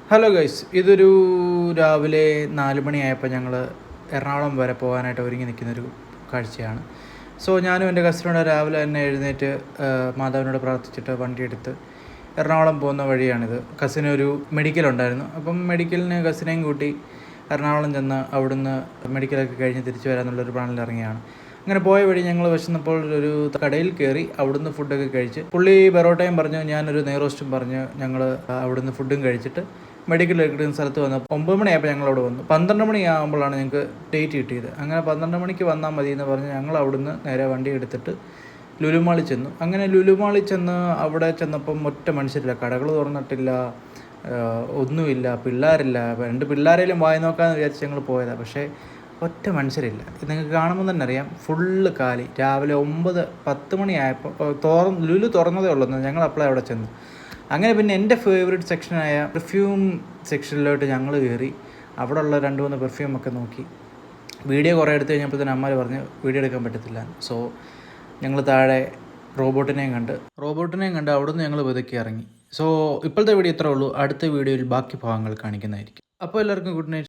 Hello guys, ഇതൊരു രാവിലെ 4 മണിയായപ്പോൾ ഞങ്ങൾ എറണാകുളം വരെ പോകാനായിട്ട് ഒരുങ്ങി നിൽക്കുന്നൊരു കാഴ്ചയാണ്. സോ ഞാനും എൻ്റെ കസിനോട് രാവിലെ തന്നെ എഴുന്നേറ്റ് മാതാവിനോട് പ്രാർത്ഥിച്ചിട്ട് വണ്ടിയെടുത്ത് എറണാകുളം പോകുന്ന വഴിയാണിത്. കസിനൊരു മെഡിക്കലുണ്ടായിരുന്നു, അപ്പം മെഡിക്കലിന് കസിനെയും കൂട്ടി എറണാകുളം ചെന്ന് അവിടുന്ന് മെഡിക്കലൊക്കെ കഴിഞ്ഞ് തിരിച്ചു വരാമെന്നുള്ളൊരു പ്ലാനിൽ ഇറങ്ങിയാണ്. അങ്ങനെ പോയ വഴി ഞങ്ങൾ വിശന്നപ്പോൾ ഒരു കടയിൽ കയറി അവിടുന്ന് ഫുഡൊക്കെ കഴിച്ച് പുള്ളി പെറോട്ടയും പറഞ്ഞു, ഞാനൊരു നെയ്റോസ്റ്റും പറഞ്ഞ് ഞങ്ങൾ അവിടുന്ന് ഫുഡും കഴിച്ചിട്ട് മെഡിക്കൽ എടുക്കുന്ന സ്ഥലത്ത് വന്നു. 9 മണിയായപ്പോൾ ഞങ്ങളവിടെ വന്നു. 12 മണിയാകുമ്പോഴാണ് ഞങ്ങൾക്ക് ഡേറ്റ് കിട്ടിയത്. അങ്ങനെ 12 മണിക്ക് വന്നാൽ മതി എന്ന് പറഞ്ഞ് ഞങ്ങൾ അവിടുന്ന് നേരെ വണ്ടി എടുത്തിട്ട് ലുലുമാളിൽ ചെന്നു. അങ്ങനെ ലുലുമാളിൽ ചെന്ന് അവിടെ ചെന്നപ്പം ഒറ്റ മനുഷ്യരില്ല, കടകൾ തുറന്നിട്ടില്ല, ഒന്നുമില്ല, പിള്ളേരില്ല. 2 പിള്ളേരെങ്കിലും വായി നോക്കാമെന്ന് വിചാരിച്ച് ഞങ്ങൾ പോയതാണ്. പക്ഷേ ഒറ്റ മനുഷ്യരില്ല. നിങ്ങൾക്ക് കാണുമ്പോൾ തന്നെ അറിയാം, ഫുള്ള് കാലി. രാവിലെ 9-10 മണിയായപ്പോൾ ലുലു തുറന്നതേ ഉള്ളൂ. ഞങ്ങൾ അപ്പോഴേ അവിടെ ചെന്നു. അങ്ങനെ പിന്നെ എൻ്റെ ഫേവറേറ്റ് സെക്ഷനായ പെർഫ്യൂം സെക്ഷനിലോട്ട് ഞങ്ങൾ കയറി. അവിടെ ഉള്ള 2-3 പെർഫ്യൂമൊക്കെ നോക്കി. വീഡിയോ കുറേ എടുത്ത് കഴിഞ്ഞപ്പോൾ തന്നെ അമ്മ പറഞ്ഞു വീഡിയോ എടുക്കാൻ പറ്റത്തില്ല. സോ ഞങ്ങൾ താഴെ റോബോട്ടിനെയും കണ്ട് അവിടുന്ന് ഞങ്ങൾ പതുക്കെ ഇറങ്ങി. സോ ഇപ്പോഴത്തെ വീഡിയോ ഇത്രേ ഉള്ളൂ. അടുത്ത വീഡിയോയിൽ ബാക്കി ഭാഗങ്ങൾ കാണിക്കുന്നതായിരിക്കും. അപ്പോൾ എല്ലാവർക്കും ഗുഡ് നൈറ്റ്.